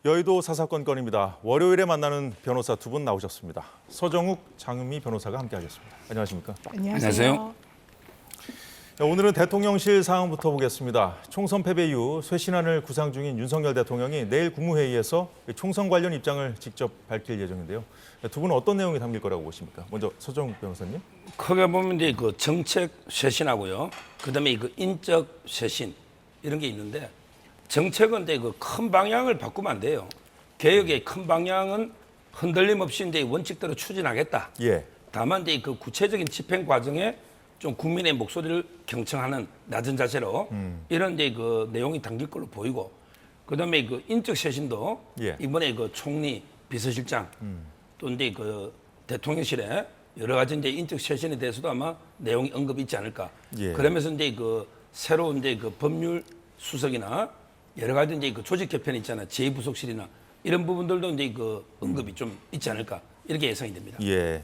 여의도 사사건 건입니다. 월요일에 만나는 변호사 두 분 나오셨습니다. 서정욱, 장은미 변호사가 함께하겠습니다. 안녕하십니까? 안녕하세요. 오늘은 대통령실 상황부터 보겠습니다. 총선 패배 이후 쇄신안을 구상 중인 윤석열 대통령이 내일 국무회의에서 총선 관련 입장을 직접 밝힐 예정인데요. 두 분은 어떤 내용이 담길 거라고 보십니까? 먼저 서정욱 변호사님. 크게 보면 이제 그 정책 쇄신하고요. 그다음에 그 인적 쇄신 이런 게 있는데 정책은 이제 그 큰 방향을 바꾸면 안 돼요. 개혁의 큰 방향은 흔들림 없이 이제 원칙대로 추진하겠다. 예. 다만 이제 그 구체적인 집행 과정에 좀 국민의 목소리를 경청하는 낮은 자세로 이런 이제 그 내용이 담길 걸로 보이고, 그다음에 그 인적 쇄신도 예. 이번에 그 총리, 비서실장 또 이제 그 대통령실에 여러 가지 이제 인적 쇄신에 대해서도 아마 내용이 언급이 있지 않을까. 예. 그러면서 이제 그 새로운 이제 그 법률 수석이나 여러 가지 이제 그 조직 개편 있잖아, 제2부속실이나 이런 부분들도 이제 그 언급이 좀 있지 않을까 이렇게 예상이 됩니다. 예.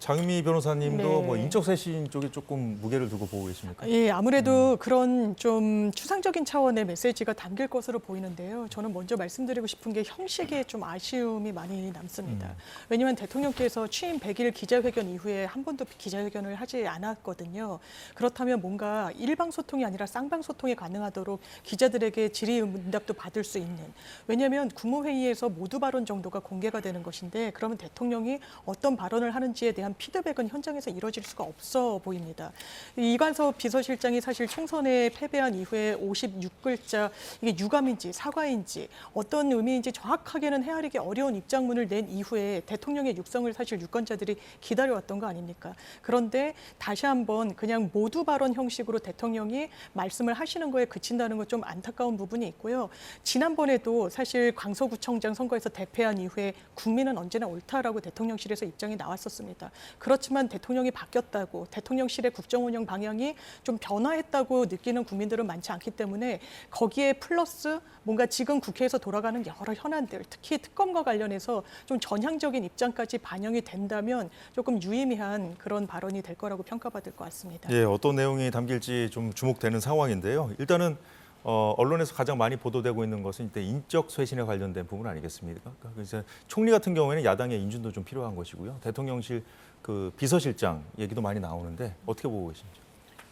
장은미 변호사님도 네. 뭐 인적 쇄신 쪽에 조금 무게를 두고 보고 계십니까? 예, 아무래도 그런 좀 추상적인 차원의 메시지가 담길 것으로 보이는데요. 저는 먼저 말씀드리고 싶은 게 형식에 좀 아쉬움이 많이 남습니다. 왜냐하면 대통령께서 취임 100일 기자회견 이후에 한 번도 기자회견을 하지 않았거든요. 그렇다면 뭔가 일방 소통이 아니라 쌍방 소통이 가능하도록 기자들에게 질의응답도 받을 수 있는. 왜냐하면 국무회의에서 모두 발언 정도가 공개가 되는 것인데, 그러면 대통령이 어떤 발언을 하는지에 대한 피드백은 현장에서 이루어질 수가 없어 보입니다. 이관섭 비서실장이 사실 총선에 패배한 이후에 56글자, 이게 유감인지 사과인지 어떤 의미인지 정확하게는 헤아리기 어려운 입장문을 낸 이후에 대통령의 육성을 사실 유권자들이 기다려왔던 거 아닙니까? 그런데 다시 한번 그냥 모두 발언 형식으로 대통령이 말씀을 하시는 거에 그친다는 건 좀 안타까운 부분이 있고요. 지난번에도 사실 강서구청장 선거에서 대패한 이후에 국민은 언제나 옳다라고 대통령실에서 입장이 나왔었습니다. 그렇지만 대통령이 바뀌었다고, 대통령실의 국정운영 방향이 좀 변화했다고 느끼는 국민들은 많지 않기 때문에 거기에 플러스 뭔가 지금 국회에서 돌아가는 여러 현안들, 특히 특검과 관련해서 좀 전향적인 입장까지 반영이 된다면 조금 유의미한 그런 발언이 될 거라고 평가받을 것 같습니다. 예, 어떤 내용이 담길지 좀 주목되는 상황인데요. 일단은 언론에서 가장 많이 보도되고 있는 것은 이제 인적 쇄신에 관련된 부분 아니겠습니까? 그러니까 이제 총리 같은 경우에는 야당의 인준도 좀 필요한 것이고요. 대통령실 그 비서실장 얘기도 많이 나오는데 어떻게 보고 계십니까?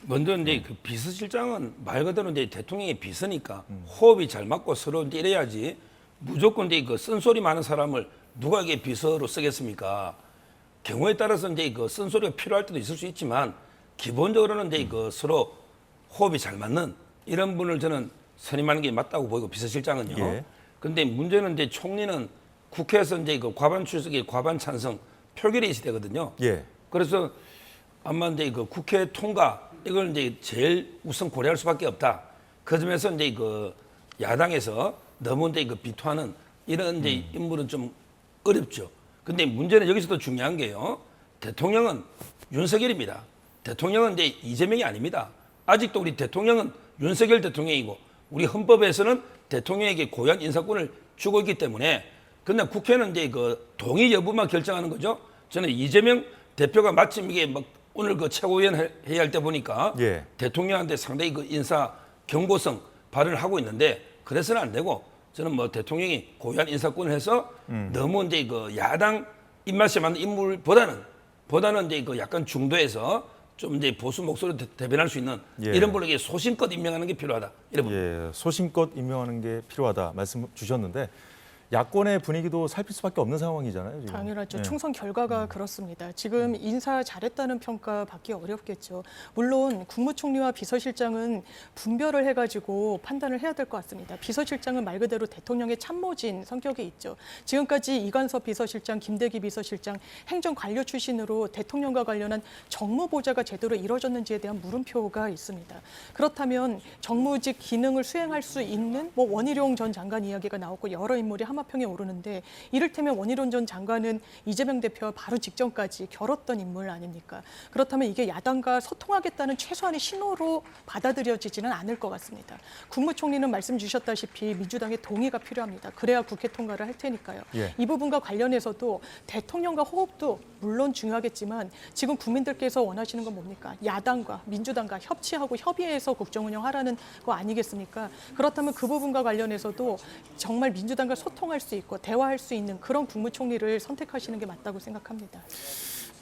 먼저 이제 그 비서실장은 말 그대로 이제 대통령의 비서니까 호흡이 잘 맞고 서로 이제 이래야지, 무조건 이제 그 쓴소리 많은 사람을 누가 이게 비서로 쓰겠습니까? 경우에 따라서 이제 그 쓴소리가 필요할 때도 있을 수 있지만 기본적으로는 이제 그 서로 호흡이 잘 맞는 이런 분을 저는 선임하는 게 맞다고 보이고, 비서실장은요. 예. 근데 문제는 이제 총리는 국회에서 이제 그 과반 출석의 과반 찬성 표결이 있어야 되거든요. 예. 그래서 아마 이제 그 국회 통과 이걸 이제 제일 우선 고려할 수밖에 없다. 그 점에서 이제 그 야당에서 너무 이제 그 비토하는 이런 이제 인물은 좀 어렵죠. 근데 문제는 여기서도 중요한 게요. 대통령은 윤석열입니다. 대통령은 이제 이재명이 아닙니다. 아직도 우리 대통령은 윤석열 대통령이고, 우리 헌법에서는 대통령에게 고유한 인사권을 주고 있기 때문에, 근데 국회는 이제 그 동의 여부만 결정하는 거죠. 저는 이재명 대표가 마침 이게 막 오늘 그 최고위원 회의 할 때 보니까 예. 대통령한테 상당히 그 인사 경고성 발언을 하고 있는데, 그래서는 안 되고, 저는 뭐 대통령이 고유한 인사권을 해서 너무 이제 그 야당 입맛에 맞는 인물보다는 이제 그 약간 중도에서 좀 이제 보수 목소리를 대변할 수 있는 예. 이런 분에게 소신껏 임명하는 게 필요하다. 이런 예, 소신껏 임명하는 게 필요하다 말씀 주셨는데 야권의 분위기도 살필 수밖에 없는 상황이잖아요. 지금. 당연하죠. 예. 총선 결과가 그렇습니다. 지금 인사 잘했다는 평가 받기 어렵겠죠. 물론 국무총리와 비서실장은 분별을 해가지고 판단을 해야 될 것 같습니다. 비서실장은 말 그대로 대통령의 참모진 성격이 있죠. 지금까지 이관섭 비서실장, 김대기 비서실장 행정관료 출신으로 대통령과 관련한 정무보좌가 제대로 이루어졌는지에 대한 물음표가 있습니다. 그렇다면 정무직 기능을 수행할 수 있는 뭐 원희룡 전 장관 이야기가 나오고 여러 인물이 하마평에 오르는데, 이를테면 원희룡 전 장관은 이재명 대표와 바로 직전까지 겨뤘던 인물 아닙니까? 그렇다면 이게 야당과 소통하겠다는 최소한의 신호로 받아들여지지는 않을 것 같습니다. 국무총리는 말씀 주셨다시피 민주당의 동의가 필요합니다. 그래야 국회 통과를 할 테니까요. 예. 이 부분과 관련해서도 대통령과 호흡도 물론 중요하겠지만 지금 국민들께서 원하시는 건 뭡니까? 야당과 민주당과 협치하고 협의해서 국정 운영하라는 거 아니겠습니까? 그렇다면 그 부분과 관련해서도 정말 민주당과 소통 소통할 수 있고 대화할 수 있는 그런 국무총리를 선택하시는 게 맞다고 생각합니다.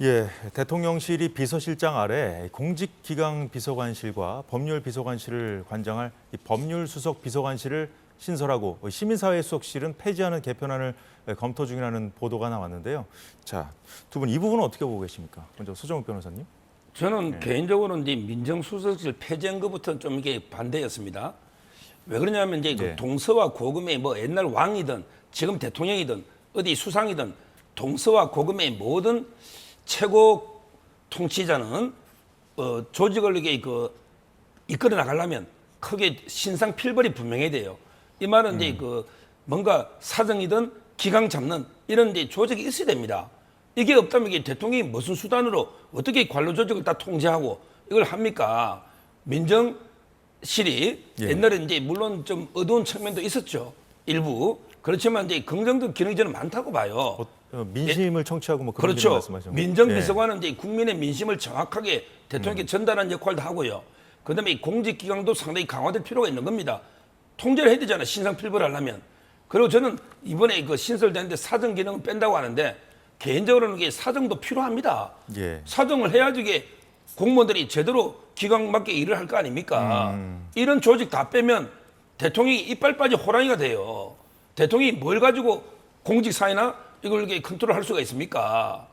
예, 대통령실이 비서실장 아래 공직기강 비서관실과 법률비서관실을 관장할 이 법률수석 비서관실을 신설하고 시민사회 수석실은 폐지하는 개편안을 검토 중이라는 보도가 나왔는데요. 자, 두 분 이 부분은 어떻게 보고 계십니까? 먼저 소정욱 변호사님. 저는 개인적으로 이제 민정수석실 폐지한 것부터 좀 이게 반대였습니다. 왜 그러냐면 이제 그 네. 동서와 고금의 뭐 옛날 왕이든 지금 대통령이든 어디 수상이든 동서와 고금의 모든 최고 통치자는 조직을 이게 이끌어 나가려면 크게 신상 필벌이 분명해야 돼요. 이 말은 이제 뭔가 사정이든 기강 잡는 이런 이제 조직이 있어야 됩니다. 이게 없다면 이게 대통령이 무슨 수단으로 어떻게 관료 조직을 다 통제하고 이걸 합니까? 민정실이 예. 옛날에 이제 물론 좀 어두운 측면도 있었죠. 일부. 그렇지만 이제 긍정적 기능이 저는 많다고 봐요. 민심을 청취하고 뭐 그런 기능 그렇죠. 말씀하시는 민정비서관은 이제 국민의 민심을 정확하게 대통령께 전달하는 역할도 하고요. 그다음에 이 공직기강도 상당히 강화될 필요가 있는 겁니다. 통제를 해야 되잖아요. 신상필벌을 하려면. 그리고 저는 이번에 그 신설되는데 사정 기능을 뺀다고 하는데 개인적으로는 이게 사정도 필요합니다. 예. 사정을 해야지 이게 공무원들이 제대로 기강 맞게 일을 할 거 아닙니까? 이런 조직 다 빼면 대통령이 이빨 빠진 호랑이가 돼요. 대통령이 뭘 가지고 공직사회나 이걸 이렇게 컨트롤할 수가 있습니까?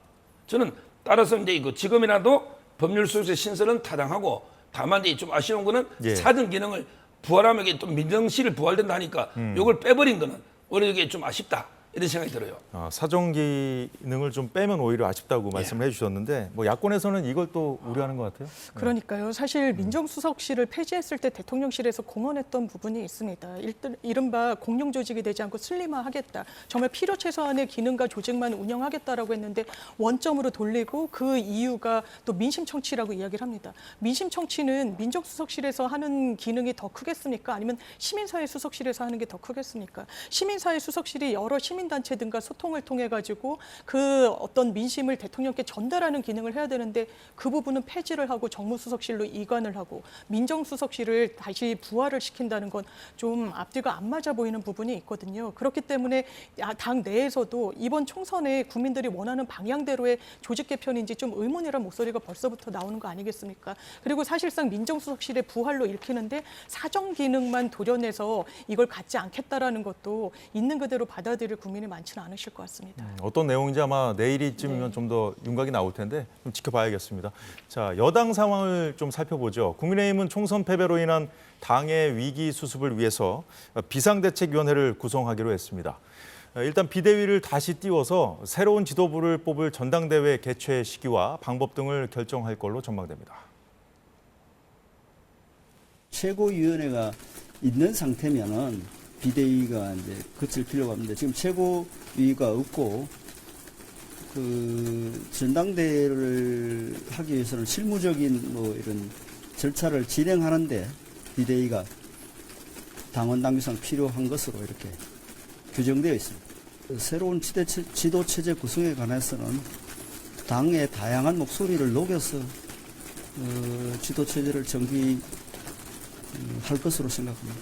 저는 따라서 이제 이거 지금이라도 법률수석실 신설은 타당하고 다만 이제 좀 아쉬운 거는 예. 사정 기능을 부활하면 이게 또 민정실을 부활된다 하니까 이걸 빼버린 거는 오히려 이게 좀 아쉽다 이런 생각이 들어요. 사정 기능을 좀 빼면 오히려 아쉽다고 말씀을 해주셨는데 뭐 야권에서는 이걸 또 우려하는 것 같아요. 그러니까요. 사실 민정수석실을 폐지했을 때 대통령실에서 공언했던 부분이 있습니다. 이른바 공룡조직이 되지 않고 슬림화하겠다. 정말 필요 최소한의 기능과 조직만 운영하겠다라고 했는데 원점으로 돌리고 그 이유가 또 민심청취라고 이야기를 합니다. 민심청취는 민정수석실에서 하는 기능이 더 크겠습니까? 아니면 시민사회 수석실에서 하는 게 더 크겠습니까? 시민사회 수석실이 여러 시민단체 등과 소통을 통해 가지고 그 어떤 민심을 대통령께 전달하는 기능을 해야 되는데 그 부분은 폐지를 하고 정무수석실로 이관을 하고 민정수석실을 다시 부활을 시킨다는 건 좀 앞뒤가 안 맞아 보이는 부분이 있거든요. 그렇기 때문에 당 내에서도 이번 총선에 국민들이 원하는 방향대로의 조직 개편인지 좀 의문이란 목소리가 벌써부터 나오는 거 아니겠습니까? 그리고 사실상 민정수석실의 부활로 읽히는데 사정 기능만 도려내서 이걸 갖지 않겠다라는 것도 있는 그대로 받아들일 국민이 많지는 않으실 것 같습니다. 어떤 내용인지 아마 내일쯤이면 좀 더 윤곽이 나올 텐데 좀 지켜봐야겠습니다. 자, 여당 상황을 좀 살펴보죠. 국민의힘은 총선 패배로 인한 당의 위기 수습을 위해서 비상대책위원회를 구성하기로 했습니다. 일단 비대위를 다시 띄워서 새로운 지도부를 뽑을 전당대회 개최 시기와 방법 등을 결정할 걸로 전망됩니다. 최고위원회가 있는 상태면은 비대위가 이제 거칠 필요가 없는데 지금 최고위가 없고 그 전당대회를 하기 위해서는 실무적인 뭐 이런 절차를 진행하는데 비대위가 당원 당규상 필요한 것으로 이렇게 규정되어 있습니다. 새로운 지도 체제 구성에 관해서는 당의 다양한 목소리를 녹여서 지도 체제를 정비할 것으로 생각합니다.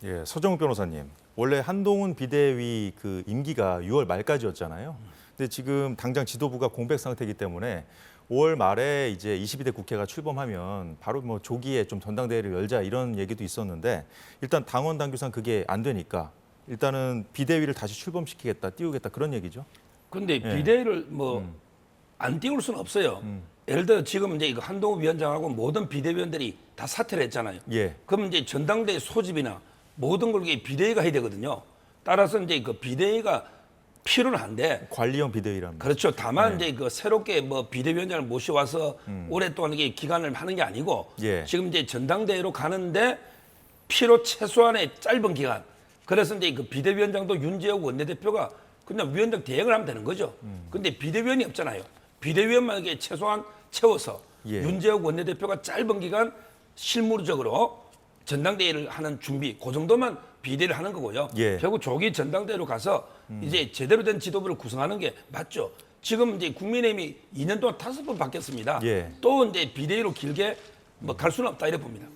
예, 서정욱 변호사님. 원래 한동훈 비대위 그 임기가 6월 말까지였잖아요. 근데 지금 당장 지도부가 공백 상태이기 때문에 5월 말에 이제 22대 국회가 출범하면 바로 뭐 조기에 좀 전당대회를 열자 이런 얘기도 있었는데 일단 당원 당규상 그게 안 되니까 일단은 비대위를 다시 출범시키겠다, 띄우겠다 그런 얘기죠. 근데 비대위를 뭐 안 띄울 수는 없어요. 예를 들어 지금 이제 이거 한동훈 위원장하고 모든 비대위원들이 다 사퇴를 했잖아요. 예. 그럼 이제 전당대회 소집이나 모든 걸 이게 비대위가 해야 되거든요. 따라서 이제 그 비대위가 필요는 한데 관리형 비대위랍니다. 그렇죠. 다만 이제 그 새롭게 뭐 비대위원장을 모셔와서 오랫동안 이게 기간을 하는 게 아니고 예. 지금 이제 전당대회로 가는데 필요 최소한의 짧은 기간. 그래서 이제 그 비대위원장도 윤재욱 원내대표가 그냥 위원장 대행을 하면 되는 거죠. 근데 비대위원이 없잖아요. 비대위원만 이게 최소한 채워서 예. 윤재욱 원내대표가 짧은 기간 실무적으로 전당대회를 하는 준비, 그 정도만 비대를 하는 거고요. 예. 결국 조기 전당대회로 가서 이제 제대로 된 지도부를 구성하는 게 맞죠. 지금 이제 국민의힘이 2년 동안 5번 바뀌었습니다. 예. 또 이제 비대위로 길게 뭐 갈 수는 없다 이래 봅니다.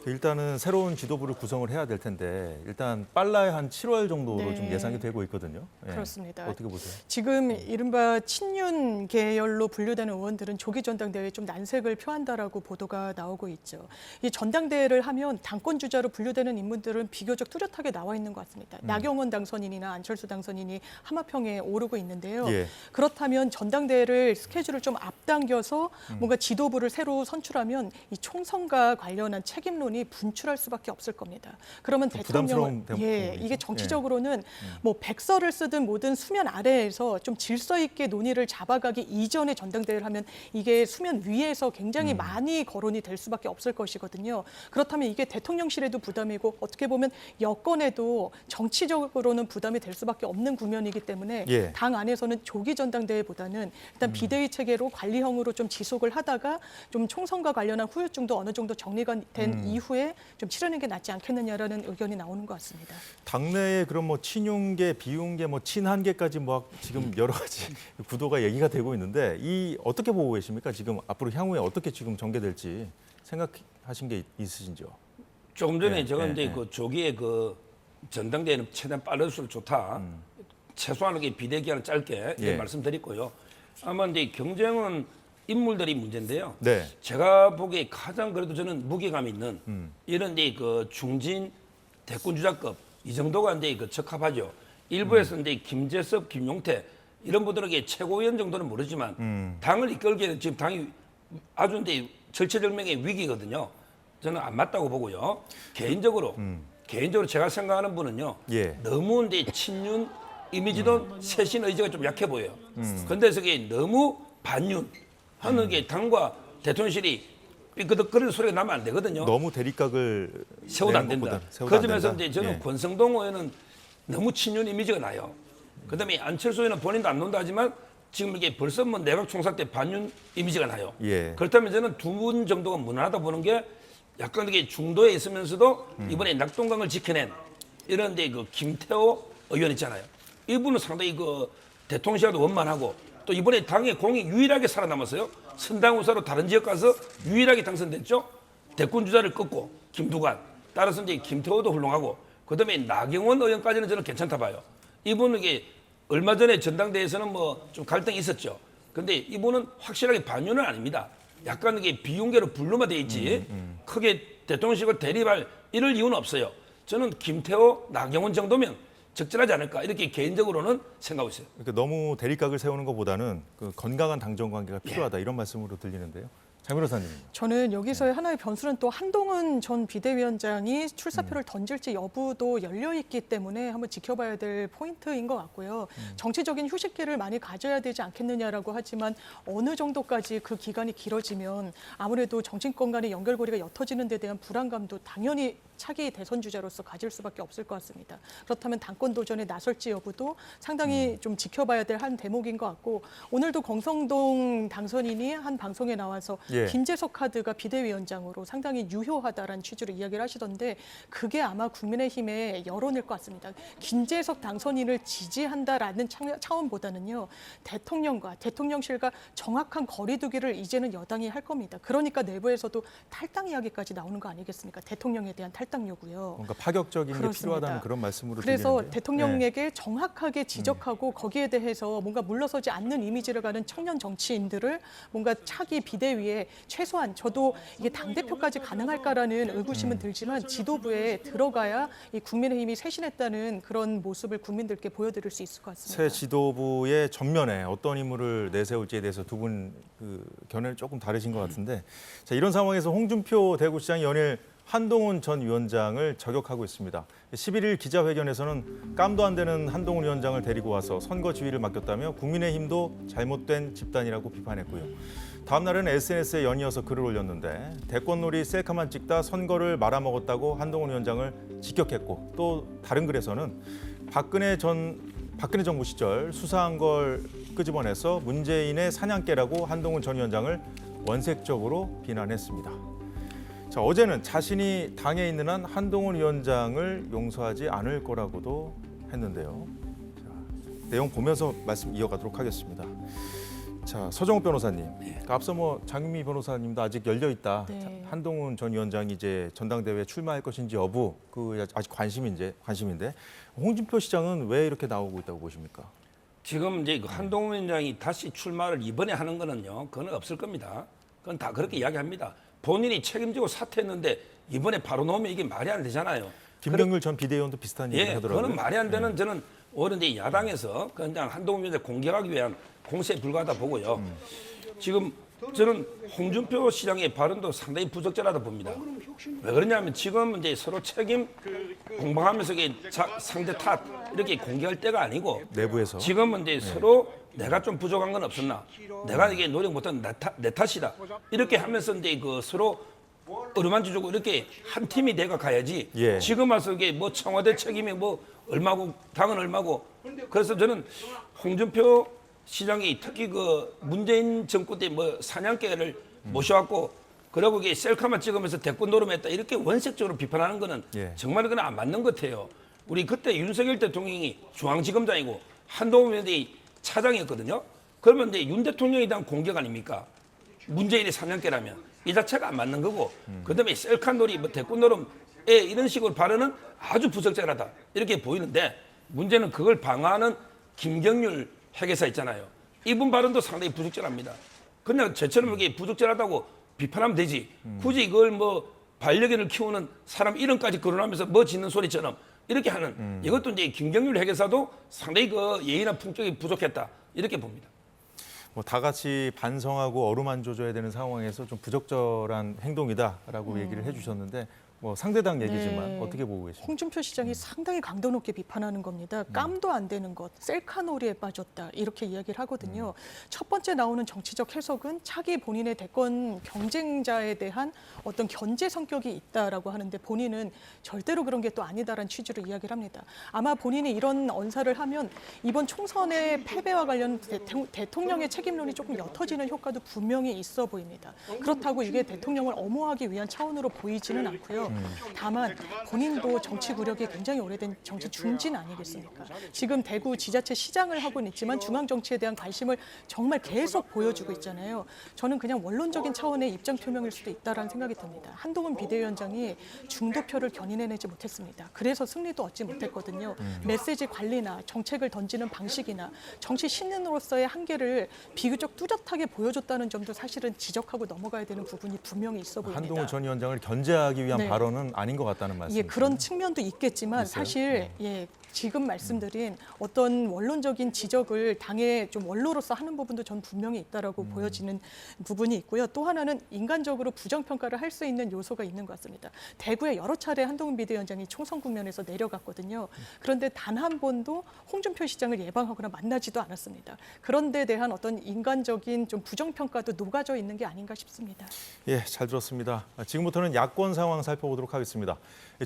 일단은 새로운 지도부를 구성을 해야 될 텐데 일단 빨라야 한 7월 정도로 네. 좀 예상이 되고 있거든요. 예. 그렇습니다. 어떻게 보세요? 지금 이른바 친윤 계열로 분류되는 의원들은 조기 전당대회에 좀 난색을 표한다라고 보도가 나오고 있죠. 이 전당대회를 하면 당권 주자로 분류되는 인물들은 비교적 뚜렷하게 나와 있는 것 같습니다. 나경원 당선인이나 안철수 당선인이 하마평에 오르고 있는데요. 예. 그렇다면 전당대회를 스케줄을 좀 앞당겨서 뭔가 지도부를 새로 선출하면 이 총선과 관련한 책임론이 분출할 수밖에 없을 겁니다. 그러면 대통령은 부담스러운 대목이죠. 이게 정치적으로는 뭐 백서를 쓰든 뭐든 수면 아래에서 좀 질서 있게 논의를 잡아가기 이전에 전당대회를 하면 이게 수면 위에서 굉장히 많이 거론이 될 수밖에 없을 것이거든요. 그렇다면 이게 대통령실에도 부담이고 어떻게 보면 여권에도 정치적으로는 부담이 될 수밖에 없는 국면이기 때문에 예. 당 안에서는 조기 전당대회보다는 일단 비대위 체계로 관리형으로 좀 지속을 하다가 좀 총선과 관련한 후유증도 어느 정도 정리가 된 이후에 좀 치르는 게 낫지 않겠느냐라는 의견이 나오는 것 같습니다. 당내에 그럼 뭐 친윤계, 비윤계, 뭐 친한계까지 뭐 지금 여러 가지 구도가 얘기가 되고 있는데 이 어떻게 보고 계십니까? 지금 앞으로 향후에 어떻게 지금 전개될지 생각하신 게 있으신지요? 조금 전에 예, 제가 예, 이제 예. 그 조기에 그 전당대회는 최대한 빠를수록 좋다. 최소한 이렇게 비대 기간을 짧게 이렇게 예. 말씀드렸고요. 아마 이제 경쟁은 인물들이 문제인데요. 네. 제가 보기에 가장 그래도 저는 무게감 있는 이런 이제 그 중진 대권 주자급 이 정도가 이제 그 적합하죠. 일부에서 이제 김재섭, 김용태 이런 분들에게 최고위원 정도는 모르지만 당을 이끌기에는 지금 당이 아주 이제 절체절명의 위기거든요. 저는 안 맞다고 보고요. 개인적으로 제가 생각하는 분은요. 예. 너무 이제 친윤 이미지도 쇄신 의지가 좀 약해 보여요. 그런데 저게 너무 반윤 하는 게 당과 대통령실이 삐끄덕거리는 소리가 나면 안 되거든요. 너무 대립각을 세워도 안 내는 된다. 것보다 세워도 그 안 점에서 된다. 이제 저는 예. 권성동 의원은 너무 친윤 이미지가 나요. 그다음에 안철수 의원은 본인도 안 논다 하지만 지금 이게 벌써 뭐 내각 총선 때 반윤 이미지가 나요. 예. 그렇다면 저는 두 분 정도가 무난하다 보는 게 약간 이게 중도에 있으면서도 이번에 낙동강을 지켜낸 이런 데 그 김태호 의원 있잖아요. 이분은 상당히 그 대통령실도 원만하고 또 이번에 당의 공이 유일하게 살아남았어요. 선당우사로 다른 지역 가서 유일하게 당선됐죠. 대권 주자를 꺾고 김두관. 따라서 이제 김태호도 훌륭하고 그다음에 나경원 의원까지는 저는 괜찮다 봐요. 이분은 이게 얼마 전에 전당대회에서는 뭐 좀 갈등이 있었죠. 근데 이분은 확실하게 반윤은 아닙니다. 약간 이게 비윤계로 분류만 돼 있지 크게 대통령실과 대립할 이럴 이유는 없어요. 저는 김태호, 나경원 정도면 적절하지 않을까 이렇게 개인적으로는 생각하고 있어요. 그러니까 너무 대립각을 세우는 것보다는 그 건강한 당정 관계가 필요하다 이런 말씀으로 들리는데요. 장 변호사님. 저는 여기서의 하나의 변수는 또 한동훈 전 비대위원장이 출사표를 던질지 여부도 열려 있기 때문에 한번 지켜봐야 될 포인트인 것 같고요. 정치적인 휴식기를 많이 가져야 되지 않겠느냐라고 하지만 어느 정도까지 그 기간이 길어지면 아무래도 정치권 간의 연결고리가 옅어지는 데 대한 불안감도 당연히 차기 대선 주자로서 가질 수밖에 없을 것 같습니다. 그렇다면 당권 도전에 나설지 여부도 상당히 좀 지켜봐야 될 한 대목인 것 같고 오늘도 권성동 당선인이 한 방송에 나와서 예. 김재석 카드가 비대위원장으로 상당히 유효하다라는 취지로 이야기를 하시던데 그게 아마 국민의힘의 여론일 것 같습니다. 김재석 당선인을 지지한다라는 차원보다는요. 대통령과 대통령실과 정확한 거리두기를 이제는 여당이 할 겁니다. 그러니까 내부에서도 탈당 이야기까지 나오는 거 아니겠습니까? 대통령에 대한 탈당 요구요. 뭔가 파격적인 게 그렇습니다. 필요하다는 그런 말씀으로 그래서 들리는데요. 대통령에게 정확하게 지적하고 거기에 대해서 뭔가 물러서지 않는 이미지를 가는 청년 정치인들을 뭔가 차기 비대위에 최소한 저도 이게 당대표까지 가능할까라는 의구심은 들지만 지도부에 들어가야 이 국민의힘이 쇄신했다는 그런 모습을 국민들께 보여드릴 수 있을 것 같습니다. 새 지도부의 전면에 어떤 인물을 내세울지에 대해서 두 분 그 견해는 조금 다르신 것 같은데 자, 이런 상황에서 홍준표 대구시장이 연일 한동훈 전 위원장을 저격하고 있습니다. 11일 기자회견에서는 깜도 안 되는 한동훈 위원장을 데리고 와서 선거 지휘를 맡겼다며 국민의힘도 잘못된 집단이라고 비판했고요. 다음 날은 SNS에 연이어서 글을 올렸는데 대권놀이 셀카만 찍다 선거를 말아먹었다고 한동훈 위원장을 직격했고 또 다른 글에서는 박근혜 정부 시절 수사한 걸 끄집어내서 문재인의 사냥개라고 한동훈 전 위원장을 원색적으로 비난했습니다. 자, 어제는 자신이 당에 있는 한 한동훈 위원장을 용서하지 않을 거라고도 했는데요. 자, 내용 보면서 말씀 이어가도록 하겠습니다. 자, 서정욱 변호사님. 그러니까 앞서 뭐 장윤미 변호사님도 아직 열려 있다. 네. 한동훈 전 위원장이 이제 전당대회에 출마할 것인지 여부 그 아직 관심인데 홍준표 시장은 왜 이렇게 나오고 있다고 보십니까? 지금 이제 그 한동훈 위원장이 다시 출마를 이번에 하는 거는요, 그건 없을 겁니다. 그건 다 그렇게 이야기합니다. 본인이 책임지고 사퇴했는데 이번에 바로 나오면 이게 말이 안 되잖아요. 김경률 전 비대위원도 비슷한 얘기를 예, 하더라고요. 그거는 말이 안 되는 저는 오히려 이제 야당에서 그냥 한동훈 위원장 공격하기 위한 공세에 불과하다 보고요. 지금 저는 홍준표 시장의 발언도 상당히 부적절하다 봅니다. 왜 그러냐면 지금 이제 서로 책임 공방하면서 이게 상대 탓 이렇게 공개할 때가 아니고 내부에서 지금은 이제 서로 내가 좀 부족한 건 없었나, 내가 이게 노력 못한 내 탓이다 이렇게 하면서 이제 그 서로 어루만져 주고 이렇게 한 팀이 돼가 가야지. 예. 지금 와서 이게 뭐 청와대 책임이 뭐 얼마고 당은 얼마고. 그래서 저는 홍준표 시장이 특히 그 문재인 정권 때 뭐 사냥개를 모셔왔고 그리고 이게 셀카만 찍으면서 대권 노름했다 이렇게 원색적으로 비판하는 거는 예. 정말 그건 안 맞는 것 같아요. 우리 그때 윤석열 대통령이 중앙지검장이고 한동훈 위원장이 차장이었거든요. 그러면 이제 윤 대통령에 대한 공격 아닙니까? 문재인의 사냥개라면 이 자체가 안 맞는 거고 그다음에 셀카 놀이 뭐 대권 노름에 이런 식으로 발언은 아주 부적절하다 이렇게 보이는데 문제는 그걸 방어하는 김경률 회계사 있잖아요. 이분 발언도 상당히 부적절합니다. 그냥 저처럼 이게 부적절하다고 비판하면 되지. 굳이 이걸 뭐 반려견을 키우는 사람 이름까지 거론하면서 뭐 짓는 소리처럼 이렇게 하는 이것도 이제 김경률 회계사도 상당히 그 예의나 품격이 부족했다 이렇게 봅니다. 뭐 다 같이 반성하고 어루만져 줘야 되는 상황에서 좀 부적절한 행동이다라고 얘기를 해주셨는데 뭐 상대당 얘기지만 네. 어떻게 보고 계십니까? 홍준표 시장이 상당히 강도 높게 비판하는 겁니다. 깜도 안 되는 것, 셀카놀이에 빠졌다 이렇게 이야기를 하거든요. 첫 번째 나오는 정치적 해석은 차기 본인의 대권 경쟁자에 대한 어떤 견제 성격이 있다라고 하는데 본인은 절대로 그런 게 또 아니다라는 취지로 이야기를 합니다. 아마 본인이 이런 언사를 하면 이번 총선의 패배와 관련 대통령의 책임론이 조금 옅어지는 효과도 분명히 있어 보입니다. 그렇다고 이게 대통령을 엄호하기 위한 차원으로 보이지는 않고요. 다만 본인도 정치 구력이 굉장히 오래된 정치 중진 아니겠습니까? 지금 대구 지자체 시장을 하고는 있지만 중앙 정치에 대한 관심을 정말 계속 보여주고 있잖아요. 저는 그냥 원론적인 차원의 입장 표명일 수도 있다라는 생각이 듭니다. 한동훈 비대위원장이 중도표를 견인해내지 못했습니다. 그래서 승리도 얻지 못했거든요. 메시지 관리나 정책을 던지는 방식이나 정치 신인으로서의 한계를 비교적 뚜렷하게 보여줬다는 점도 사실은 지적하고 넘어가야 되는 부분이 분명히 있어 보입니다. 한동훈 전 위원장을 견제하기 위한 네. 발언은 아닌 것 같다는 예, 말씀이시죠? 그런 측면도 있겠지만 있어요? 사실 지금 말씀드린 어떤 원론적인 지적을 당의 좀 원로로서 하는 부분도 전 분명히 있다라고 보여지는 부분이 있고요. 또 하나는 인간적으로 부정평가를 할 수 있는 요소가 있는 것 같습니다. 대구에 여러 차례 한동훈 비대위원장이 총선 국면에서 내려갔거든요. 그런데 단 한 번도 홍준표 시장을 예방하거나 만나지도 않았습니다. 그런 데 대한 어떤 인간적인 좀 부정평가도 녹아져 있는 게 아닌가 싶습니다. 예, 잘 들었습니다. 지금부터는 야권 상황 살펴보도록 하겠습니다.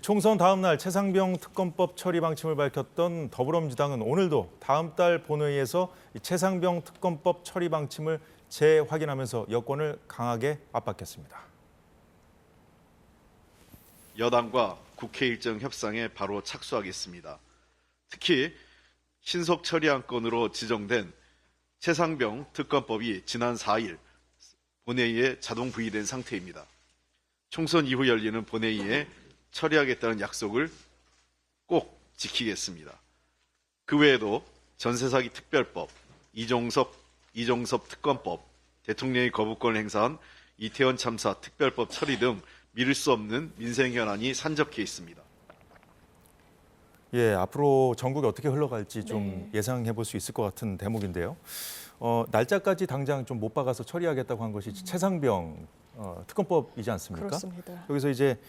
총선 다음 날 최상병 특검법 처리 방침을 밝혔던 더불어민주당은 오늘도 다음 달 본회의에서 이 최상병 특검법 처리 방침을 재확인하면서 여권을 강하게 압박했습니다. 여당과 국회 일정 협상에 바로 착수하겠습니다. 특히 신속 처리안건으로 지정된 최상병 특검법이 지난 4일 본회의에 자동 부의된 상태입니다. 총선 이후 열리는 본회의에 처리하겠다는 약속을 꼭 지키겠습니다. 그 외에도 전세사기 특별법, 이종섭 특검법, 대통령이 거부권을 행사한 이태원 참사 특별법 처리 등 미룰 수 없는 민생 현안이 산적해 있습니다. 예, 앞으로 전국이 어떻게 흘러갈지 좀 네. 예상해 볼 수 있을 것 같은 대목인데요. 날짜까지 당장 좀 못 박아서 처리하겠다고 한 것이 최상병 특검법이지 않습니까? 그렇습니다. 여기서 이제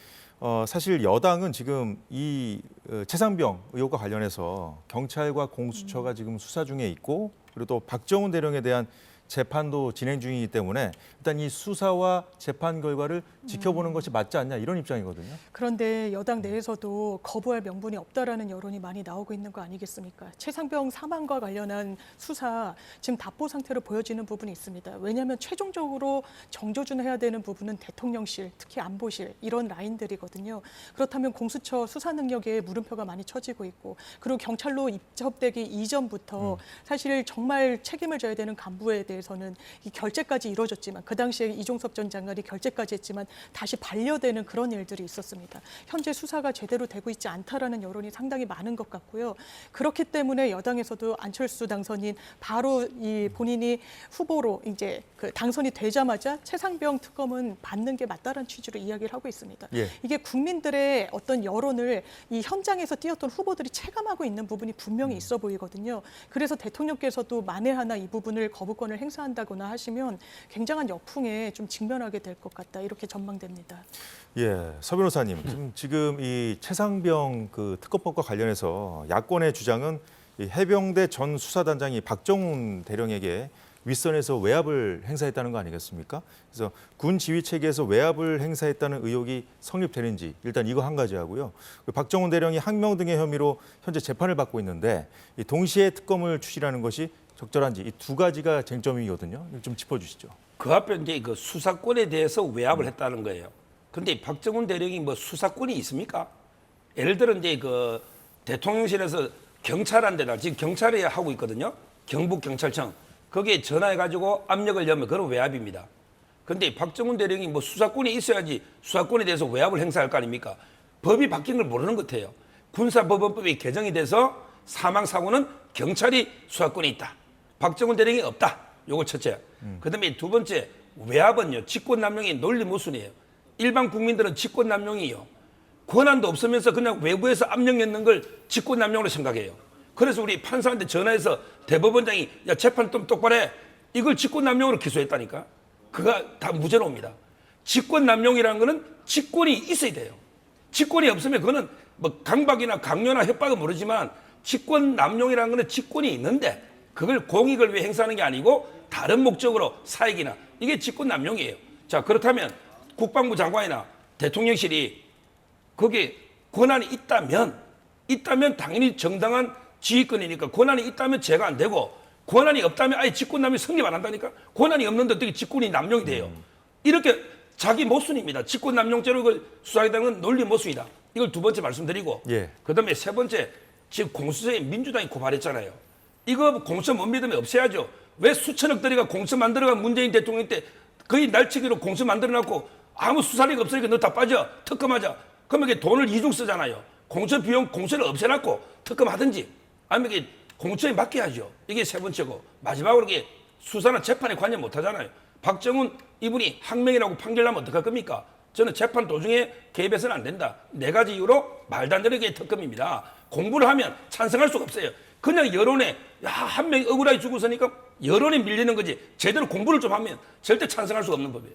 사실 여당은 지금 이 최상병 의혹과 관련해서 경찰과 공수처가 지금 수사 중에 있고 그리고 또 박정훈 대령에 대한 재판도 진행 중이기 때문에 일단 이 수사와 재판 결과를 지켜보는 것이 맞지 않냐 이런 입장이거든요. 그런데 여당 내에서도 거부할 명분이 없다라는 여론이 많이 나오고 있는 거 아니겠습니까? 최상병 사망과 관련한 수사 지금 답보 상태로 보여지는 부분이 있습니다. 왜냐하면 최종적으로 정조준해야 되는 부분은 대통령실, 특히 안보실 이런 라인들이거든요. 그렇다면 공수처 수사 능력에 물음표가 많이 쳐지고 있고 그리고 경찰로 입첩되기 이전부터 사실 정말 책임을 져야 되는 간부에 대해서 대해서는 이 결재까지 이루어졌지만 그 당시에 이종섭 전 장관이 결재까지 했지만 다시 반려되는 그런 일들이 있었습니다. 현재 수사가 제대로 되고 있지 않다라는 여론이 상당히 많은 것 같고요. 그렇기 때문에 여당에서도 안철수 당선인 바로 이 본인이 후보로 이제 그 당선이 되자마자 최상병 특검은 받는 게 맞다라는 취지로 이야기를 하고 있습니다. 예. 이게 국민들의 어떤 여론을 이 현장에서 뛰었던 후보들이 체감하고 있는 부분이 분명히 있어 보이거든요. 그래서 대통령께서도 만에 하나 이 부분을 거부권을 행사한다거나 하시면 굉장한 역풍에 좀 직면하게 될 것 같다 이렇게 전망됩니다. 예, 서 변호사님, 지금 이 최상병 그 특검법과 관련해서 야권의 주장은 이 해병대 전 수사단장이 박정훈 대령에게 윗선에서 외압을 행사했다는 거 아니겠습니까? 그래서 군 지휘 체계에서 외압을 행사했다는 의혹이 성립되는지 일단 이거 한 가지 하고요. 그 박정훈 대령이 항명 등의 혐의로 현재 재판을 받고 있는데 이 동시에 특검을 추진하는 것이 적절한지 이 두 가지가 쟁점이거든요. 이거 좀 짚어주시죠. 그 앞에 이제 그 수사권에 대해서 외압을 했다는 거예요. 근데 박정훈 대령이 뭐 수사권이 있습니까? 예를 들어 이제 그 대통령실에서 경찰한테다 지금 경찰이 하고 있거든요. 경북경찰청. 거기에 전화해가지고 압력을 넣으면 그건 외압입니다. 근데 박정훈 대령이 뭐 수사권이 있어야지 수사권에 대해서 외압을 행사할 거 아닙니까? 법이 바뀐 걸 모르는 것 같아요. 군사법원법이 개정이 돼서 사망사고는 경찰이 수사권이 있다. 박정훈 대령이 없다. 요거 첫째. 그다음에 두 번째 외압은요. 직권남용이 논리모순이에요. 일반 국민들은 직권남용이요. 권한도 없으면서 그냥 외부에서 압력 넣는 걸 직권남용으로 생각해요. 그래서 우리 판사한테 전화해서 대법원장이 야 재판 좀 똑바로 해. 이걸 직권남용으로 기소했다니까. 그가 다 무죄로 옵니다. 직권남용이라는 거는 직권이 있어야 돼요. 직권이 없으면 그거는 뭐 강박이나 강요나 협박은 모르지만 직권남용이라는 거는 직권이 있는데 그걸 공익을 위해 행사하는 게 아니고 다른 목적으로 사익이나 이게 직권남용이에요. 자 그렇다면 국방부 장관이나 대통령실이 거기에 권한이 있다면 당연히 정당한 지휘권이니까 권한이 있다면 죄가 안 되고 권한이 없다면 아예 직권남용이 성립 안 한다니까. 권한이 없는데 어떻게 직권이 남용이 돼요. 이렇게 자기 모순입니다. 직권남용죄로 이걸 수사하겠다는 건 논리 모순이다. 이걸 두 번째 말씀드리고 예. 그다음에 세 번째 지금 공수처에 민주당이 고발했잖아요. 이거 공수처 못 믿으면 없애야죠. 왜 수천억 들이가 공수처 만들어간 문재인 대통령 때 거의 날치기로 공수처 만들어놨고 아무 수사력이 없으니까 너 다 빠져. 특검하자. 그러면 이게 돈을 이중 쓰잖아요. 공수처 비용 공수처를 없애놨고 특검하든지 아니면 이게 공수처에 맡겨야죠. 이게 세 번째고 마지막으로 이게 수사나 재판에 관여 못하잖아요. 박정훈 이분이 항명이라고 판결나면 어떡할 겁니까? 저는 재판 도중에 개입해서는 안 된다. 네 가지 이유로 말도 안 되는 게 특검입니다. 공부를 하면 찬성할 수가 없어요. 그냥 여론에 한 명이 억울하게 죽었으니까 여론에 밀리는 거지 제대로 공부를 좀 하면 절대 찬성할 수가 없는 법이에요.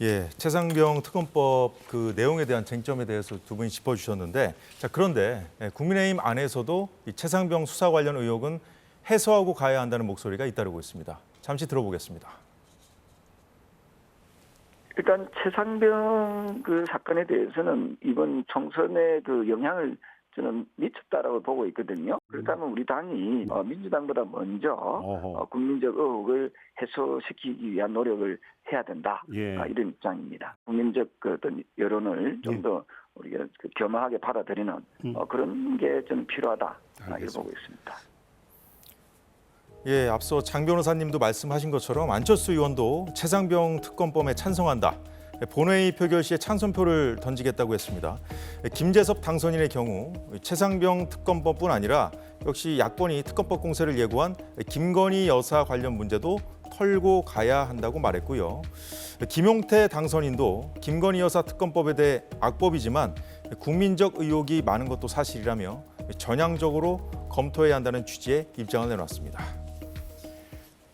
예, 최상병 특검법 그 내용에 대한 쟁점에 대해서 두 분이 짚어주셨는데, 자 그런데 국민의힘 안에서도 이 최상병 수사 관련 의혹은 해소하고 가야 한다는 목소리가 잇따르고 있습니다. 잠시 들어보겠습니다. 일단 최상병 그 사건에 대해서는 이번 총선에 그 영향을 저는 미쳤다라고 보고 있거든요. 그렇다면 우리 당이 민주당보다 먼저 국민적 의혹을 해소시키기 위한 노력을 해야 된다. 이런 입장입니다. 국민적 그 어떤 여론을 좀 더 우리가 그 겸허하게 받아들이는 그런 게 좀 필요하다. 이렇게 보고 있습니다. 예, 앞서 장 변호사님도 말씀하신 것처럼 안철수 의원도 최상병 특검법에 찬성한다. 본회의 표결 시에 찬성표를 던지겠다고 했습니다. 김재섭 당선인의 경우 최상병 특검법뿐 아니라 역시 야권이 특검법 공세를 예고한 김건희 여사 관련 문제도 털고 가야 한다고 말했고요. 김용태 당선인도 김건희 여사 특검법에 대해 악법이지만 국민적 의혹이 많은 것도 사실이라며 전향적으로 검토해야 한다는 취지의 입장을 내놨습니다.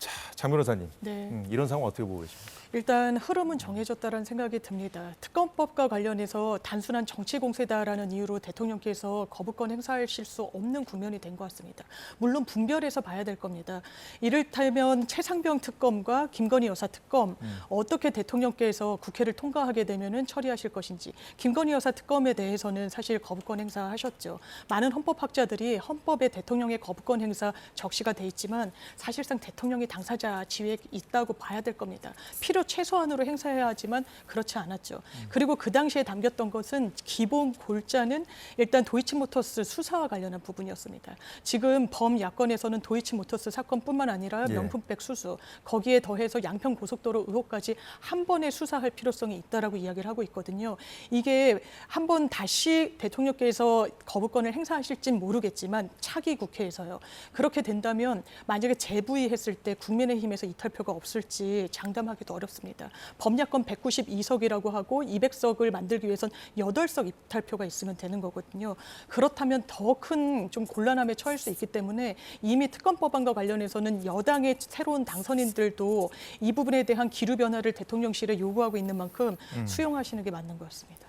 자, 장 변호사님, 네. 이런 상황 어떻게 보고 계십니까? 일단 흐름은 정해졌다는 생각이 듭니다. 특검법과 관련해서 단순한 정치 공세다라는 이유로 대통령께서 거부권 행사하실 수 없는 국면이 된 것 같습니다. 물론 분별해서 봐야 될 겁니다. 이를테면 최상병 특검과 김건희 여사 특검 어떻게 대통령께서 국회를 통과하게 되면은 처리하실 것인지 김건희 여사 특검에 대해서는 사실 거부권 행사하셨죠. 많은 헌법학자들이 헌법에 대통령의 거부권 행사 적시가 돼 있지만 사실상 대통령이 당사자 지위에 있다고 봐야 될 겁니다. 필요 필요 최소한으로 행사해야 하지만 그렇지 않았죠. 그리고 그 당시에 담겼던 것은 기본 골자는 일단 도이치모터스 수사와 관련한 부분이었습니다. 지금 범야권에서는 도이치모터스 사건뿐만 아니라 예. 명품백 수수, 거기에 더해서 양평 고속도로 의혹까지 한 번에 수사할 필요성이 있다라고 이야기를 하고 있거든요. 이게 한 번 다시 대통령께서 거부권을 행사하실진 모르겠지만 차기 국회에서요. 그렇게 된다면 만약에 재부의했을 때 국민의힘에서 이탈표가 없을지 장담하기도 어렵습니다. 범야권 192석이라고 하고 200석을 만들기 위해선 8석 이탈표가 있으면 되는 거거든요. 그렇다면 더 큰 좀 곤란함에 처할 수 있기 때문에 이미 특검법안과 관련해서는 여당의 새로운 당선인들도 이 부분에 대한 기류 변화를 대통령실에 요구하고 있는 만큼 수용하시는 게 맞는 것 같습니다.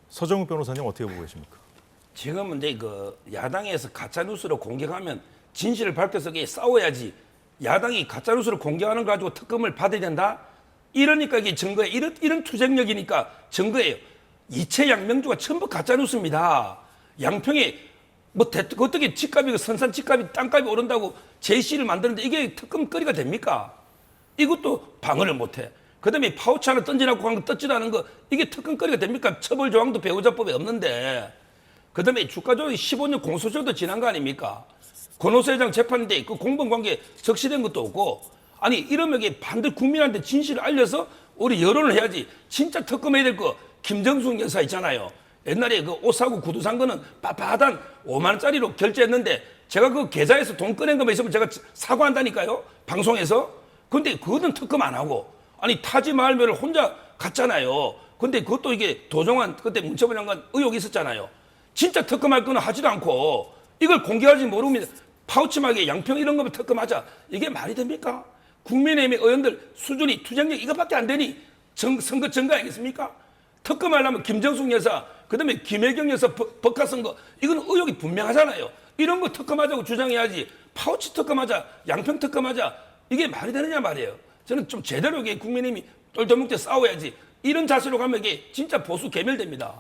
서정욱 변호사님 어떻게 보고 계십니까? 지금은 이제 그 야당에서 가짜 뉴스를 공격하면 진실을 밝혀서 이게 싸워야지. 야당이 가짜 뉴스를 공격하는 거 가지고 특검을 받아야 된다. 이러니까 이게 증거예요. 이런 투쟁력이니까 증거예요. 이채 양명주가 전부 가짜 뉴스입니다. 양평에 뭐 어떻게 집값이 선산 집값이 땅값이 오른다고 제시를 만드는데 이게 특검거리가 됩니까? 이것도 방어를 못해. 그다음에 파우치 하나 던지라고 한 거 떴지도 않은 거 이게 특검거리가 됩니까? 처벌 조항도 배우자법에 없는데. 그다음에 주가 조작이 15년 공소시효도 지난 거 아닙니까? 권오수 회장 재판인데 그 공범관계 적시된 것도 없고 아니 이러면 이게 반드시 국민한테 진실을 알려서 우리 여론을 해야지. 진짜 특검해야 될 거 김정숙 여사 있잖아요. 옛날에 그 옷 사고 구두 산 거는 빳빳한 5만 원짜리로 결제했는데 제가 그 계좌에서 돈 꺼낸 것만 있으면 제가 사과한다니까요. 방송에서. 근데 그거는 특검 안 하고 아니 타지마할매를 혼자 갔잖아요. 근데 그것도 이게 도정환 그때 문체부 장관 의혹이 있었잖아요. 진짜 특검할 거는 하지도 않고 이걸 공개하지 모릅니다. 파우치막에 양평 이런 거면 특검하자. 이게 말이 됩니까? 국민의힘 의원들 수준이 투쟁력 이것밖에 안 되니 선거 증거 아니겠습니까? 특검하려면 김정숙 여사, 그다음에 김혜경 여사 법카 선거 이건 의혹이 분명하잖아요. 이런 거 특검하자고 주장해야지. 파우치 특검하자, 양평 특검하자. 이게 말이 되느냐 말이에요. 저는 좀 제대로 이게 국민의힘이 똘똘 뭉쳐 싸워야지. 이런 자세로 가면 이게 진짜 보수 괴멸됩니다.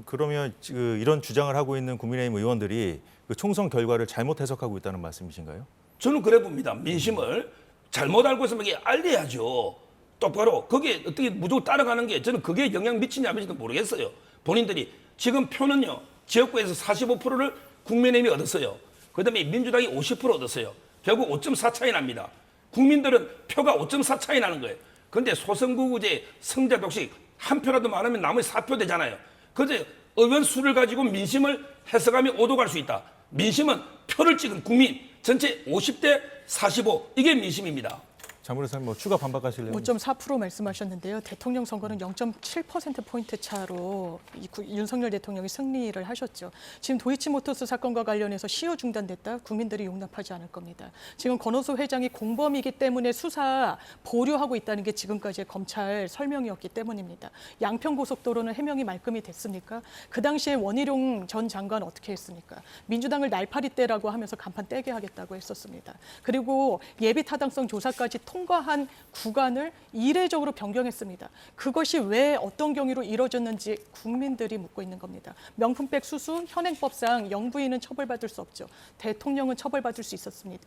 그러면 이런 주장을 하고 있는 국민의힘 의원들이 그 총선 결과를 잘못 해석하고 있다는 말씀이신가요? 저는 그래 봅니다. 민심을 잘못 알고 있으면 이게 알려야죠. 똑바로. 거기에 어떻게 무조건 따라가는 게 저는 그게 영향 미치냐 안 미치는지 모르겠어요. 본인들이 지금 표는요. 지역구에서 45%를 국민의힘이 얻었어요. 그다음에 민주당이 50% 얻었어요. 결국 5.4 차이 납니다. 국민들은 표가 5.4 차이 나는 거예요. 그런데 소선구구제 성자 독식 한 표라도 많으면 나머지 4표 되잖아요. 그런데 의원 수를 가지고 민심을 해석하면 오도 갈 수 있다. 민심은 표를 찍은 국민 전체 50대 45 이게 민심입니다. 장 변호사님 뭐 추가 반박하실래요? 5.4% 말씀하셨는데요. 대통령 선거는 0.7%포인트 차로 윤석열 대통령이 승리를 하셨죠. 지금 도이치모터스 사건과 관련해서 시효 중단됐다. 국민들이 용납하지 않을 겁니다. 지금 권오수 회장이 공범이기 때문에 수사 보류하고 있다는 게 지금까지의 검찰 설명이었기 때문입니다. 양평고속도로는 해명이 말끔히 됐습니까? 그 당시에 원희룡 전 장관 어떻게 했습니까? 민주당을 날파리떼라고 하면서 간판 떼게 하겠다고 했었습니다. 그리고 예비타당성 조사까지 통과한 구간을 이례적으로 변경했습니다. 그것이 왜 어떤 경위로 이루어졌는지 국민들이 묻고 있는 겁니다. 명품백 수수 현행법상 영부인은 처벌받을 수 없죠. 대통령은 처벌받을 수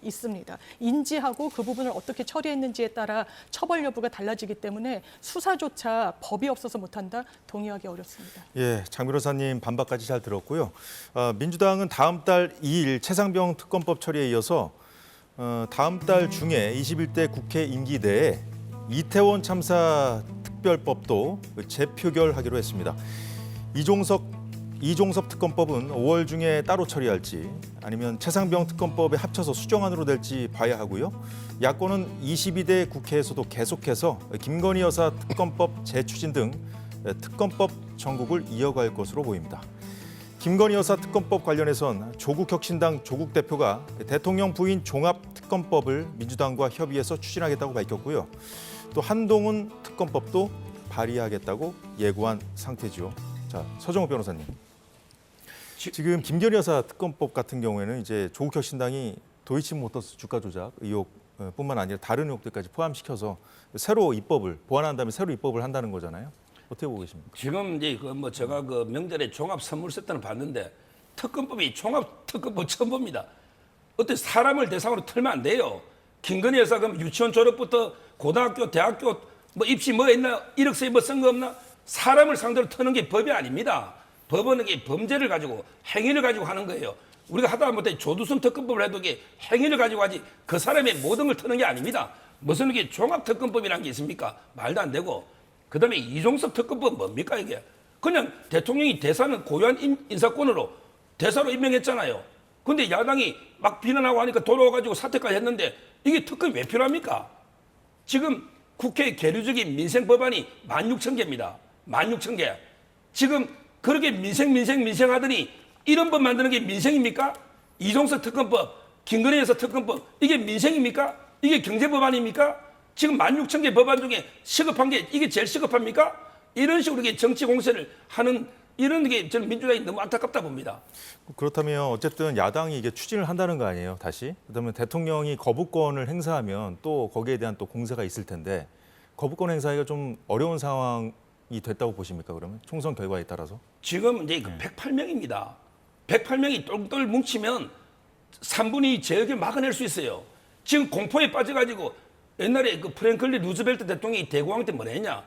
있습니다. 인지하고 그 부분을 어떻게 처리했는지에 따라 처벌 여부가 달라지기 때문에 수사조차 법이 없어서 못한다? 동의하기 어렵습니다. 예, 장 변호사님 반박까지 잘 들었고요. 민주당은 다음 달 2일 최상병 특검법 처리에 이어서 다음 달 중에 21대 국회 임기 내에 이태원 참사 특별법도 재표결하기로 했습니다. 이종섭 특검법은 5월 중에 따로 처리할지 아니면 최상병 특검법에 합쳐서 수정안으로 될지 봐야 하고요. 야권은 22대 국회에서도 계속해서 김건희 여사 특검법 재추진 등 특검법 전국을 이어갈 것으로 보입니다. 김건희 여사 특검법 관련해선 조국혁신당 조국 대표가 대통령 부인 종합특검법을 민주당과 협의해서 추진하겠다고 밝혔고요. 또 한동훈 특검법도 발의하겠다고 예고한 상태죠. 자, 서정욱 변호사님. 지금 김건희 여사 특검법 같은 경우에는 이제 조국혁신당이 도이치모터스 주가 조작 의혹뿐만 아니라 다른 의혹들까지 포함시켜서 새로 입법을 보완한 다음에 새로 입법을 한다는 거잖아요. 어떻게 보고 계십니까? 지금 이제 제가 그 명절에 종합 선물 세트는 봤는데 특검법이 종합 특검법 처음 봅니다. 어떻게 사람을 대상으로 틀면 안 돼요. 김건희 여사 그럼 유치원 졸업부터 고등학교, 대학교 뭐 입시 뭐 있나 1억세 뭐 쓴 거 없나 사람을 상대로 터는 게 법이 아닙니다. 법은 이게 범죄를 가지고 행위를 가지고 하는 거예요. 우리가 하다 못해 조두순 특검법을 해도 이게 행위를 가지고 하지 그 사람의 모든 걸 터는 게 아닙니다. 무슨 이게 종합특검법이라는 게 있습니까? 말도 안 되고. 그다음에 이종섭 특검법 뭡니까 이게? 그냥 대통령이 대사는 고유한 인사권으로 대사로 임명했잖아요. 근데 야당이 막 비난하고 하니까 돌아와가지고 사퇴까지 했는데 이게 특검이 왜 필요합니까? 지금 국회 계류적인 민생 법안이 16,000개입니다. 16,000개. 지금 그렇게 민생 하더니 이런 법 만드는 게 민생입니까? 이종석 특검법, 김건희 여사 특검법 이게 민생입니까? 이게 경제법안입니까? 지금 16,000개 법안 중에 시급한 게 이게 제일 시급합니까? 이런 식으로 정치 공세를 하는 이런 게 저는 민주당이 너무 안타깝다 봅니다. 그렇다면 어쨌든 야당이 이게 추진을 한다는 거 아니에요, 다시? 그다음에 대통령이 거부권을 행사하면 또 거기에 대한 또 공세가 있을 텐데 거부권 행사하기가 좀 어려운 상황이 됐다고 보십니까, 그러면? 총선 결과에 따라서? 지금 이제 108명입니다. 108명이 똘똘 뭉치면 3분이 제역을 막아낼 수 있어요. 지금 공포에 빠져가지고 옛날에 그 프랭클린 루즈벨트 대통령이 대공황 때 뭐라 했냐.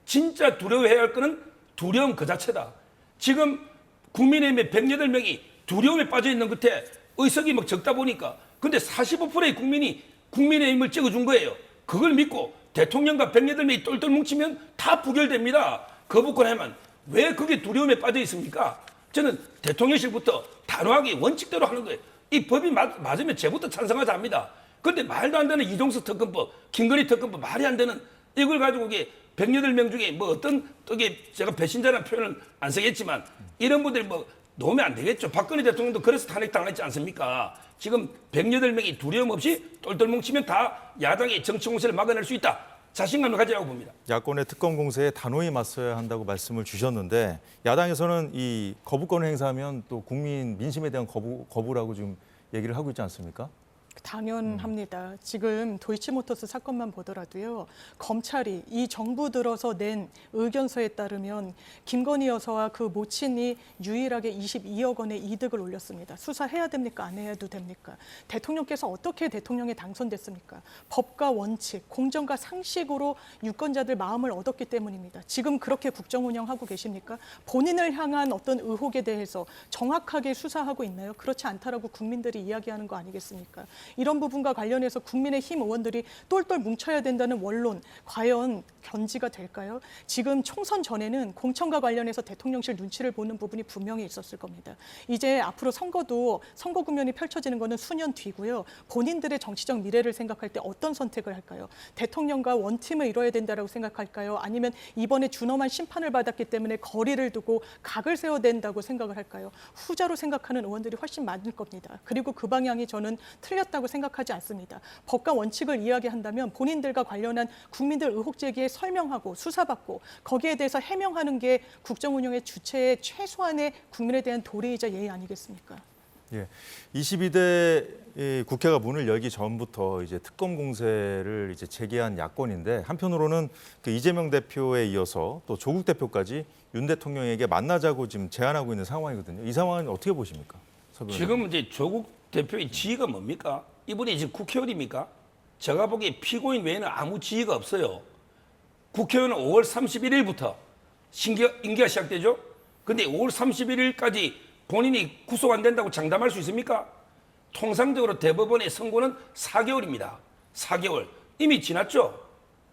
진짜 두려워해야 할 거는 두려움 그 자체다. 지금 국민의힘의 108명이 두려움에 빠져 있는 끝에 의석이 막 적다 보니까 근데 45%의 국민이 국민의힘을 찍어준 거예요. 그걸 믿고 대통령과 108명이 똘똘 뭉치면 다 부결됩니다. 거부권 하면 왜 그게 두려움에 빠져 있습니까? 저는 대통령실부터 단호하게 원칙대로 하는 거예요. 이 법이 맞으면 제부터 찬성하자 합니다. 그런데 말도 안 되는 이종석 특검법, 김건희 특검법 말이 안 되는 이걸 가지고 이게 108명 중에 뭐 어떤 이게 제가 배신자라는 표현을 안 쓰겠지만 이런 분들이 뭐 놓으면 안 되겠죠. 박근혜 대통령도 그래서 탄핵당했지 않습니까? 지금 108명이 두려움 없이 똘똘 뭉치면 다 야당의 정치 공세를 막아낼 수 있다. 자신감을 가지라고 봅니다. 야권의 특검 공세에 단호히 맞서야 한다고 말씀을 주셨는데 야당에서는 이 거부권을 행사하면 또 국민 민심에 대한 거부라고 지금 얘기를 하고 있지 않습니까? 당연합니다. 지금 도이치모터스 사건만 보더라도요. 검찰이 이 정부 들어서 낸 의견서에 따르면 김건희 여사와 그 모친이 유일하게 22억 원의 이득을 올렸습니다. 수사해야 됩니까? 안 해도 됩니까? 대통령께서 어떻게 대통령에 당선됐습니까? 법과 원칙, 공정과 상식으로 유권자들 마음을 얻었기 때문입니다. 지금 그렇게 국정 운영하고 계십니까? 본인을 향한 어떤 의혹에 대해서 정확하게 수사하고 있나요? 그렇지 않다라고 국민들이 이야기하는 거 아니겠습니까? 이런 부분과 관련해서 국민의힘 의원들이 똘똘 뭉쳐야 된다는 원론 과연 견지가 될까요? 지금 총선 전에는 공천과 관련해서 대통령실 눈치를 보는 부분이 분명히 있었을 겁니다. 이제 앞으로 선거도 선거 국면이 펼쳐지는 것은 수년 뒤고요. 본인들의 정치적 미래를 생각할 때 어떤 선택을 할까요? 대통령과 원팀을 이뤄야 된다고 생각할까요? 아니면 이번에 준엄한 심판을 받았기 때문에 거리를 두고 각을 세워야 된다고 생각을 할까요? 후자로 생각하는 의원들이 훨씬 많을 겁니다. 그리고 그 방향이 저는 틀렸다고 생각하지 않습니다. 법과 원칙을 이야기한다면 본인들과 관련한 국민들 의혹 제기에 설명하고 수사받고 거기에 대해서 해명하는 게 국정 운영의 주체의 최소한의 국민에 대한 도리이자 예의 아니겠습니까? 예, 22대 국회가 문을 열기 전부터 이제 특검 공세를 이제 제기한 야권인데 한편으로는 그 이재명 대표에 이어서 또 조국 대표까지 윤 대통령에게 만나자고 지금 제안하고 있는 상황이거든요. 이 상황은 어떻게 보십니까? 지금 이제 조국 대표의 지위가 뭡니까? 이분이 지금 국회의원입니까? 제가 보기에 피고인 외에는 아무 지위가 없어요. 국회의원은 5월 31일부터 임기가 시작되죠. 근데 5월 31일까지 본인이 구속 안 된다고 장담할 수 있습니까? 통상적으로 대법원의 선고는 4개월입니다. 4개월. 이미 지났죠?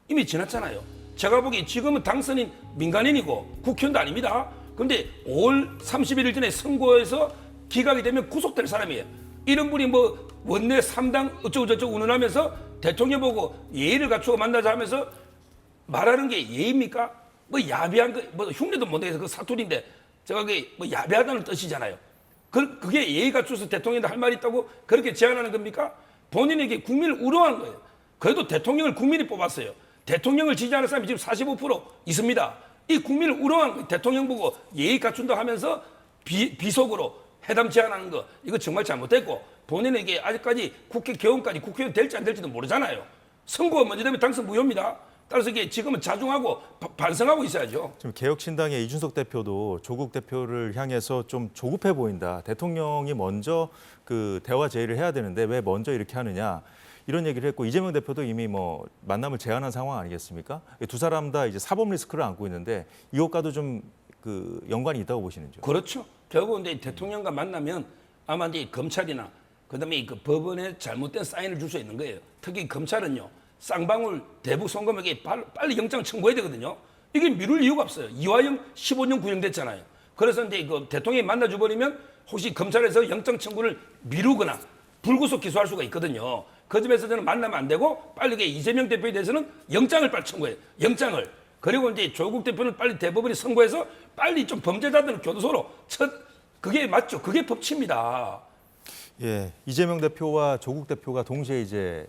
이미 지났잖아요. 제가 보기에 지금은 당선인 민간인이고 국회의원도 아닙니다. 근데 5월 31일 전에 선고해서 기각이 되면 구속될 사람이에요. 이런 분이 뭐 원내 3당 어쩌고저쩌고 운운하면서 대통령 보고 예의를 갖추고 만나자 하면서 말하는 게 예의입니까? 뭐 야비한 거, 뭐 흉내도 못 내서 그 사투리인데 제가 그게 뭐 야비하다는 뜻이잖아요. 그게 예의 갖춰서 대통령한테 할 말이 있다고 그렇게 제안하는 겁니까? 본인에게 국민을 우롱하는 거예요. 그래도 대통령을 국민이 뽑았어요. 대통령을 지지하는 사람이 지금 45% 있습니다. 이 국민을 우롱한 거예요. 대통령 보고 예의 갖춘다 하면서 비속으로 회담 제안하는 거 이거 정말 잘못됐고 본인에게 아직까지 국회 개원까지 국회의원 될지 안 될지도 모르잖아요. 선거가 먼저 되면 당선 무효입니다. 따라서 이게 지금은 자중하고 반성하고 있어야죠. 지금 개혁신당의 이준석 대표도 조국 대표를 향해서 좀 조급해 보인다. 대통령이 먼저 그 대화 제의를 해야 되는데 왜 먼저 이렇게 하느냐. 이런 얘기를 했고 이재명 대표도 이미 뭐 만남을 제안한 상황 아니겠습니까? 두 사람 다 이제 사법 리스크를 안고 있는데 이것과도 좀 그 연관이 있다고 보시는지요? 그렇죠. 결국 이제 대통령과 만나면 아마 이제 검찰이나 그다음에 그 법원에 잘못된 사인을 줄 수 있는 거예요. 특히 검찰은요. 쌍방울 대북 송금에게 빨리 영장 청구해야 되거든요. 이게 미룰 이유가 없어요. 이화영 15년 구형됐잖아요. 그래서 이제 그 대통령이 만나줘 버리면 혹시 검찰에서 영장 청구를 미루거나 불구속 기소할 수가 있거든요. 그 점에서 저는 만나면 안 되고 빨리 이재명 대표에 대해서는 영장을 빨리 청구해요. 영장을. 그리고 이제 조국 대표는 빨리 대법원이 선고해서 빨리 좀 범죄자들은 교도소로 그게 맞죠. 그게 법치입니다. 예, 이재명 대표와 조국 대표가 동시에 이제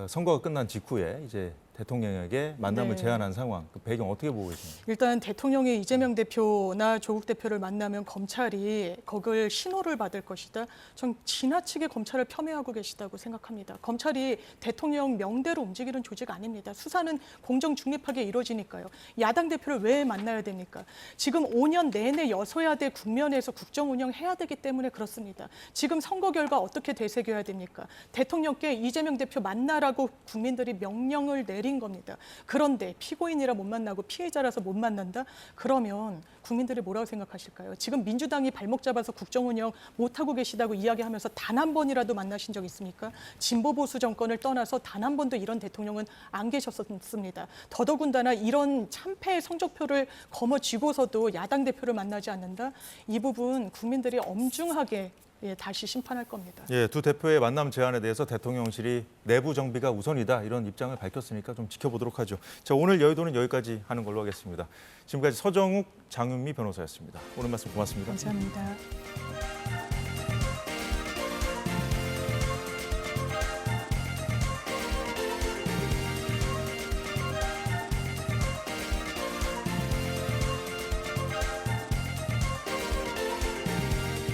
선거가 끝난 직후에 이제 대통령에게 만남을 네. 제안한 상황, 그 배경 어떻게 보고 계십니까? 일단 대통령이 이재명 대표나 조국 대표를 만나면 검찰이 거길 신호를 받을 것이다. 전 지나치게 검찰을 폄훼하고 계시다고 생각합니다. 검찰이 대통령 명대로 움직이는 조직 아닙니다. 수사는 공정 중립하게 이루어지니까요. 야당 대표를 왜 만나야 됩니까? 지금 5년 내내 여소야대 국면에서 국정 운영해야 되기 때문에 그렇습니다. 지금 선거 결과 어떻게 되새겨야 됩니까? 대통령께 이재명 대표 만나라고 국민들이 명령을 내린 겁니다. 그런데 피고인이라 못 만나고 피해자라서 못 만난다? 그러면 국민들이 뭐라고 생각하실까요? 지금 민주당이 발목 잡아서 국정 운영 못하고 계시다고 이야기하면서 단 한 번이라도 만나신 적 있습니까? 진보 보수 정권을 떠나서 단 한 번도 이런 대통령은 안 계셨습니다. 더더군다나 이런 참패의 성적표를 거머쥐고서도 야당 대표를 만나지 않는다? 이 부분 국민들이 엄중하게 다시 심판할 겁니다. 예, 두 대표의 만남 제안에 대해서 대통령실이 내부 정비가 우선이다 이런 입장을 밝혔으니까 좀 지켜보도록 하죠. 자, 오늘 여의도는 여기까지 하는 걸로 하겠습니다. 지금까지 서정욱, 장윤미 변호사였습니다. 오늘 말씀 고맙습니다. 감사합니다.